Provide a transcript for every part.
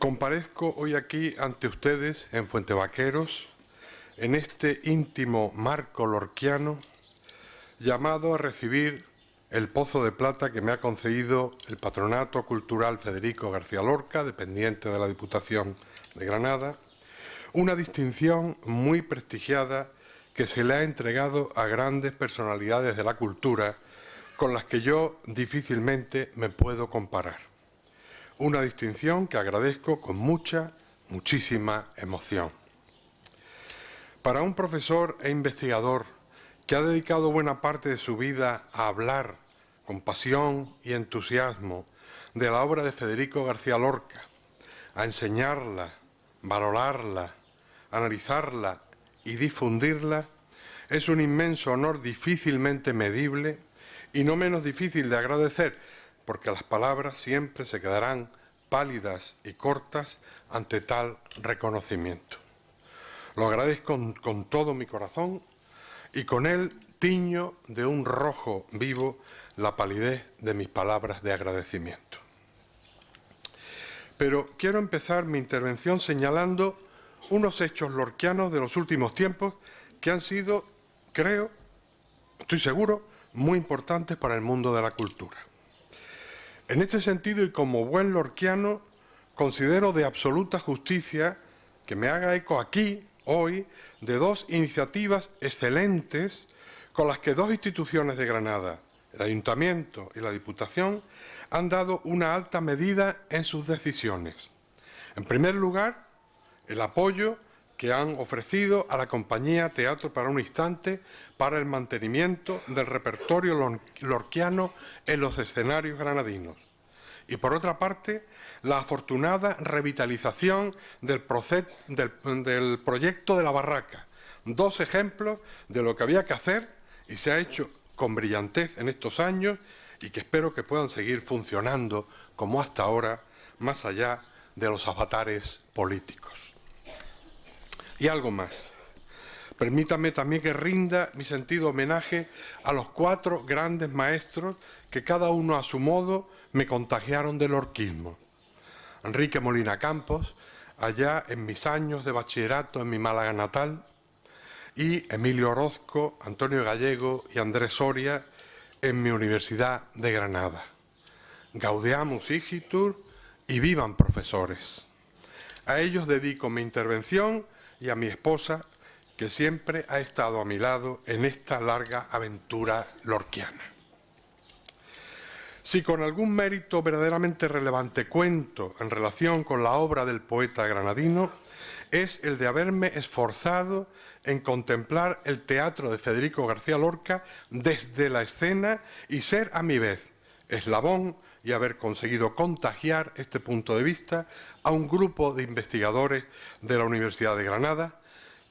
Comparezco hoy aquí ante ustedes en Fuentevaqueros, en este íntimo marco lorquiano, llamado a recibir el Pozo de Plata que me ha concedido el Patronato Cultural Federico García Lorca, dependiente de la Diputación de Granada, una distinción muy prestigiada que se le ha entregado a grandes personalidades de la cultura con las que yo difícilmente me puedo comparar. Una distinción que agradezco con muchísima emoción. Para un profesor e investigador que ha dedicado buena parte de su vida a hablar con pasión y entusiasmo de la obra de Federico García Lorca, a enseñarla, valorarla, analizarla y difundirla, es un inmenso honor difícilmente medible y no menos difícil de agradecer, porque las palabras siempre se quedarán pálidas y cortas ante tal reconocimiento. Lo agradezco con todo mi corazón y con él tiño de un rojo vivo la palidez de mis palabras de agradecimiento. Pero quiero empezar mi intervención señalando unos hechos lorquianos de los últimos tiempos que han sido, creo, estoy seguro, muy importantes para el mundo de la cultura. En este sentido, y como buen lorquiano, considero de absoluta justicia que me haga eco aquí, hoy, de dos iniciativas excelentes con las que dos instituciones de Granada, el Ayuntamiento y la Diputación, han dado una alta medida en sus decisiones. En primer lugar, el apoyo que han ofrecido a la compañía Teatro para un Instante para el mantenimiento del repertorio lorquiano en los escenarios granadinos. Y por otra parte, la afortunada revitalización del proyecto de la Barraca. Dos ejemplos de lo que había que hacer y se ha hecho con brillantez en estos años y que espero que puedan seguir funcionando como hasta ahora, más allá de los avatares políticos. Y algo más. Permítame también que rinda mi sentido homenaje a los cuatro grandes maestros que cada uno a su modo me contagiaron del lorquismo. Enrique Molina Campos, allá en mis años de bachillerato en mi Málaga natal, y Emilio Orozco, Antonio Gallego y Andrés Soria en mi Universidad de Granada. Gaudeamus igitur y vivan profesores. A ellos dedico mi intervención y a mi esposa, que siempre ha estado a mi lado en esta larga aventura lorquiana. Si con algún mérito verdaderamente relevante cuento en relación con la obra del poeta granadino, es el de haberme esforzado en contemplar el teatro de Federico García Lorca desde la escena y ser a mi vez eslabón y haber conseguido contagiar este punto de vista a un grupo de investigadores de la Universidad de Granada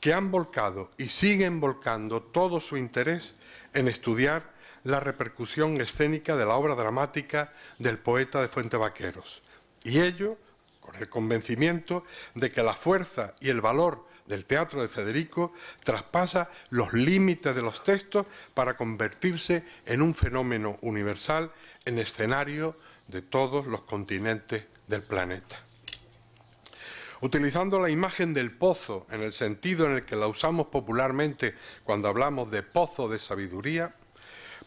que han volcado y siguen volcando todo su interés en estudiar la repercusión escénica de la obra dramática del poeta de Fuentevaqueros. Y ello con el convencimiento de que la fuerza y el valor del teatro de Federico traspasa los límites de los textos para convertirse en un fenómeno universal en escenario de todos los continentes del planeta. Utilizando la imagen del pozo en el sentido en el que la usamos popularmente cuando hablamos de pozo de sabiduría,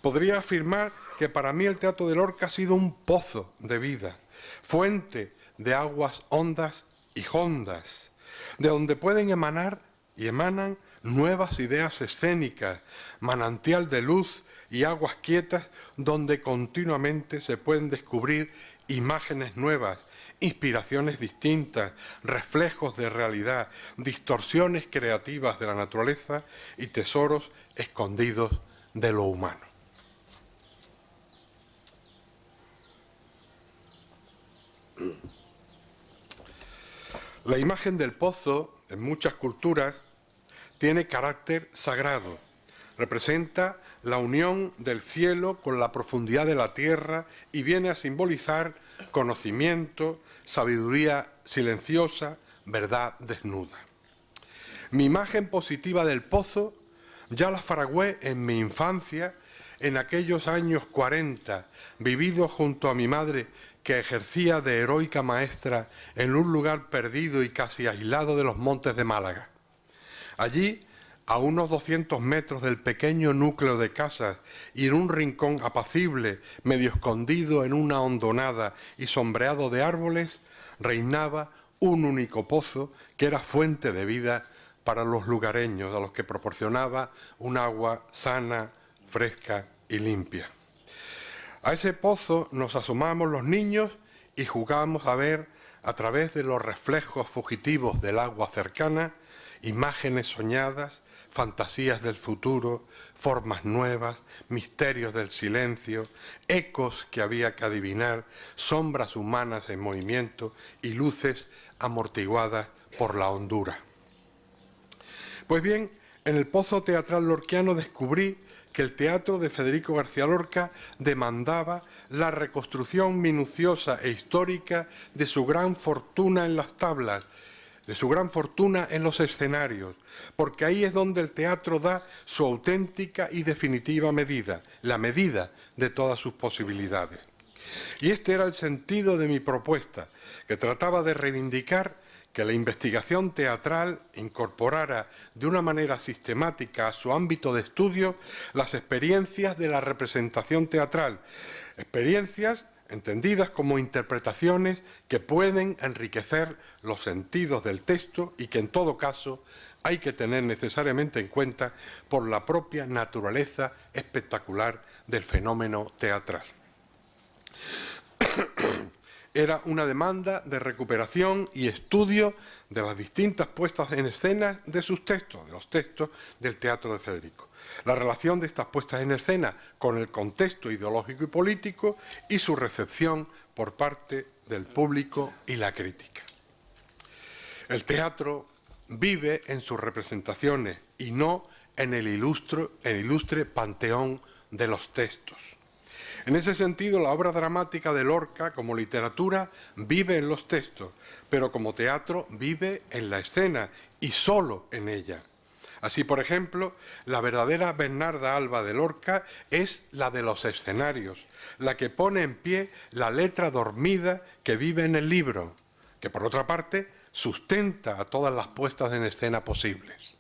podría afirmar que para mí el teatro de Lorca ha sido un pozo de vida, fuente de aguas hondas y hondas, de donde pueden emanar y emanan nuevas ideas escénicas, manantial de luz y aguas quietas donde continuamente se pueden descubrir imágenes nuevas, inspiraciones distintas, reflejos de realidad, distorsiones creativas de la naturaleza y tesoros escondidos de lo humano. La imagen del pozo, en muchas culturas, tiene carácter sagrado. Representa la unión del cielo con la profundidad de la tierra y viene a simbolizar conocimiento, sabiduría silenciosa, verdad desnuda. Mi imagen positiva del pozo ya la fragué en mi infancia en aquellos años 40, vividos junto a mi madre, que ejercía de heroica maestra en un lugar perdido y casi aislado de los montes de Málaga. Allí, a unos 200 metros del pequeño núcleo de casas y en un rincón apacible, medio escondido en una hondonada y sombreado de árboles, reinaba un único pozo que era fuente de vida para los lugareños, a los que proporcionaba un agua sana, fresca y limpia. A ese pozo nos asomábamos los niños y jugábamos a ver, a través de los reflejos fugitivos del agua cercana, imágenes soñadas, fantasías del futuro, formas nuevas, misterios del silencio, ecos que había que adivinar, sombras humanas en movimiento y luces amortiguadas por la hondura. Pues bien, en el Pozo Teatral Lorquiano descubrí que el teatro de Federico García Lorca demandaba la reconstrucción minuciosa e histórica de su gran fortuna en las tablas, de su gran fortuna en los escenarios, porque ahí es donde el teatro da su auténtica y definitiva medida, la medida de todas sus posibilidades. Y este era el sentido de mi propuesta, que trataba de reivindicar que la investigación teatral incorporara de una manera sistemática a su ámbito de estudio las experiencias de la representación teatral, experiencias entendidas como interpretaciones que pueden enriquecer los sentidos del texto y que en todo caso hay que tener necesariamente en cuenta por la propia naturaleza espectacular del fenómeno teatral. Era una demanda de recuperación y estudio de las distintas puestas en escena de sus textos, de los textos del teatro de Federico. La relación de estas puestas en escena con el contexto ideológico y político y su recepción por parte del público y la crítica. El teatro vive en sus representaciones y no en el ilustre panteón de los textos. En ese sentido, la obra dramática de Lorca, como literatura, vive en los textos, pero como teatro vive en la escena y solo en ella. Así, por ejemplo, la verdadera Bernarda Alba de Lorca es la de los escenarios, la que pone en pie la letra dormida que vive en el libro, que por otra parte sustenta a todas las puestas en escena posibles.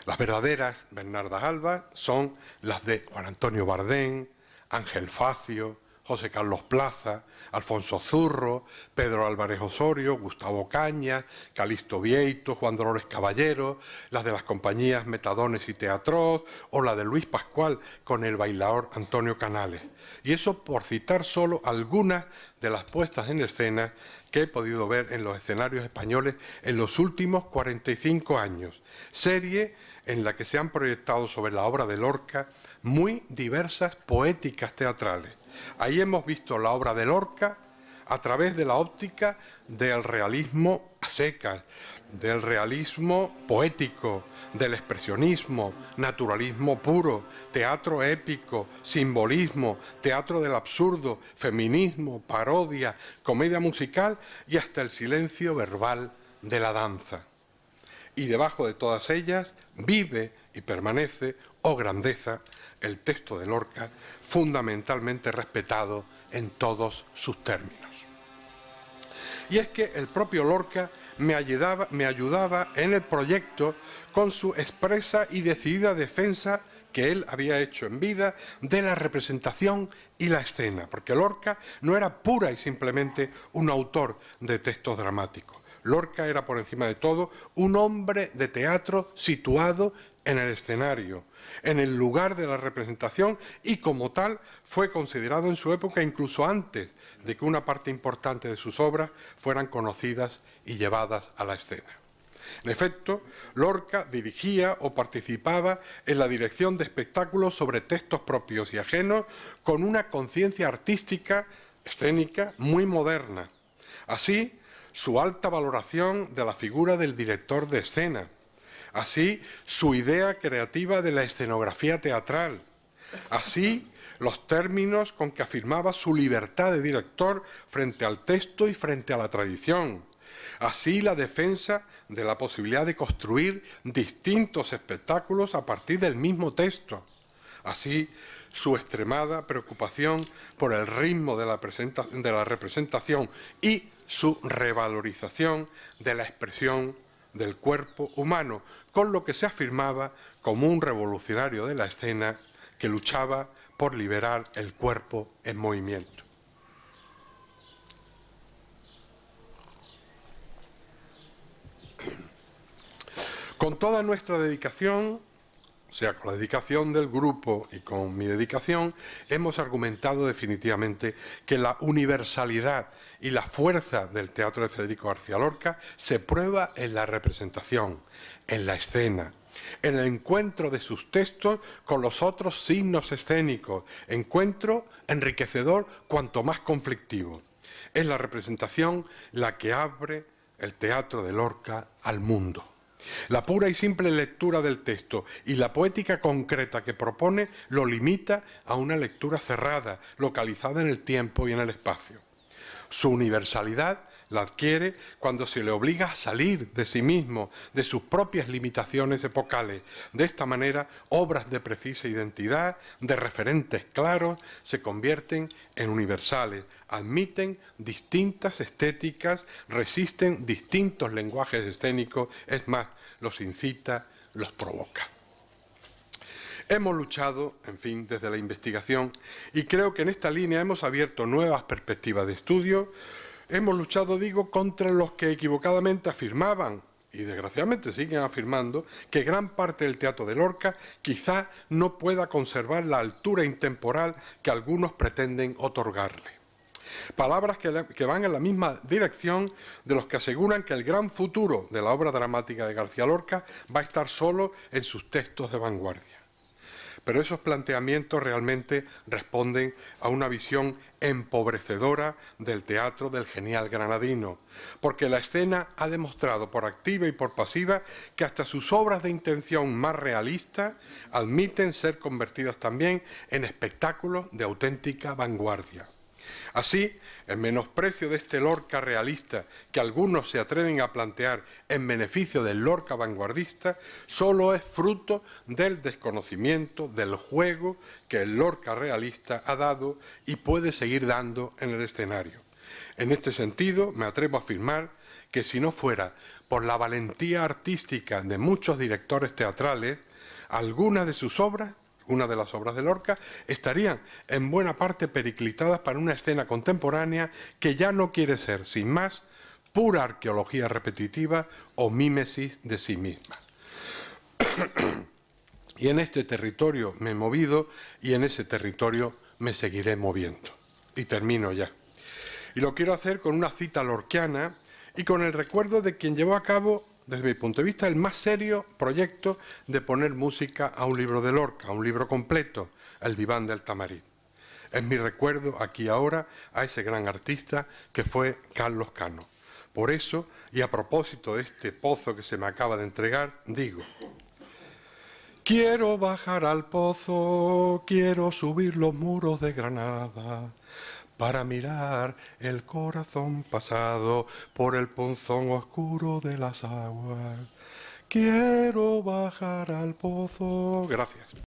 Las verdaderas Bernardas Alba son las de Juan Antonio Bardén, Ángel Facio, José Carlos Plaza, Alfonso Zurro, Pedro Álvarez Osorio, Gustavo Cañas, Calixto Vieito, Juan Dolores Caballero, las de las compañías Metadones y Teatros o la de Luis Pascual con el bailaor Antonio Canales. Y eso por citar solo algunas de las puestas en escena que he podido ver en los escenarios españoles en los últimos 45 años, serie en la que se han proyectado sobre la obra de Lorca muy diversas poéticas teatrales. Ahí hemos visto la obra de Lorca a través de la óptica del realismo a secas, del realismo poético, del expresionismo, naturalismo puro, teatro épico, simbolismo, teatro del absurdo, feminismo, parodia, comedia musical y hasta el silencio verbal de la danza. Y debajo de todas ellas vive y permanece, oh grandeza, el texto de Lorca, fundamentalmente respetado en todos sus términos. Y es que el propio Lorca me ayudaba en el proyecto con su expresa y decidida defensa que él había hecho en vida de la representación y la escena, porque Lorca no era pura y simplemente un autor de textos dramáticos. Lorca era, por encima de todo, un hombre de teatro situado en el escenario, en el lugar de la representación y como tal fue considerado en su época incluso antes de que una parte importante de sus obras fueran conocidas y llevadas a la escena. En efecto, Lorca dirigía o participaba en la dirección de espectáculos sobre textos propios y ajenos con una conciencia artística, escénica, muy moderna. Así, su alta valoración de la figura del director de escena. Así, su idea creativa de la escenografía teatral. Así, los términos con que afirmaba su libertad de director frente al texto y frente a la tradición. Así, la defensa de la posibilidad de construir distintos espectáculos a partir del mismo texto. Así, su extremada preocupación por el ritmo de la representación y su revalorización de la expresión del cuerpo humano, con lo que se afirmaba como un revolucionario de la escena que luchaba por liberar el cuerpo en movimiento. Con toda nuestra dedicación, o sea, con la dedicación del grupo y con mi dedicación, hemos argumentado definitivamente que la universalidad y la fuerza del teatro de Federico García Lorca se prueba en la representación, en la escena, en el encuentro de sus textos con los otros signos escénicos, encuentro enriquecedor cuanto más conflictivo. Es la representación la que abre el teatro de Lorca al mundo. La pura y simple lectura del texto y la poética concreta que propone lo limita a una lectura cerrada, localizada en el tiempo y en el espacio. Su universalidad la adquiere cuando se le obliga a salir de sí mismo, de sus propias limitaciones epocales. De esta manera, obras de precisa identidad, de referentes claros, se convierten en universales, admiten distintas estéticas, resisten distintos lenguajes escénicos, es más, los incita, los provoca. Hemos luchado, en fin, desde la investigación, y creo que en esta línea hemos abierto nuevas perspectivas de estudio. Hemos luchado, digo, contra los que equivocadamente afirmaban, y desgraciadamente siguen afirmando, que gran parte del teatro de Lorca quizá no pueda conservar la altura intemporal que algunos pretenden otorgarle. Palabras que van en la misma dirección de los que aseguran que el gran futuro de la obra dramática de García Lorca va a estar solo en sus textos de vanguardia. Pero esos planteamientos realmente responden a una visión empobrecedora del teatro del genial granadino, porque la escena ha demostrado por activa y por pasiva que hasta sus obras de intención más realistas admiten ser convertidas también en espectáculos de auténtica vanguardia. Así, el menosprecio de este Lorca realista que algunos se atreven a plantear en beneficio del Lorca vanguardista solo es fruto del desconocimiento del juego que el Lorca realista ha dado y puede seguir dando en el escenario. En este sentido, me atrevo a afirmar que si no fuera por la valentía artística de muchos directores teatrales, algunas de sus obras, una de las obras de Lorca, estarían en buena parte periclitadas para una escena contemporánea que ya no quiere ser, sin más, pura arqueología repetitiva o mímesis de sí misma. Y en este territorio me he movido y en ese territorio me seguiré moviendo. Y termino ya. Y lo quiero hacer con una cita lorquiana y con el recuerdo de quien llevó a cabo, desde mi punto de vista, el más serio proyecto de poner música a un libro de Lorca, a un libro completo, El diván del Tamarit. Es mi recuerdo aquí ahora a ese gran artista que fue Carlos Cano. Por eso, y a propósito de este pozo que se me acaba de entregar, digo: quiero bajar al pozo, quiero subir los muros de Granada, para mirar el corazón pasado por el ponzón oscuro de las aguas. Quiero bajar al pozo. Gracias.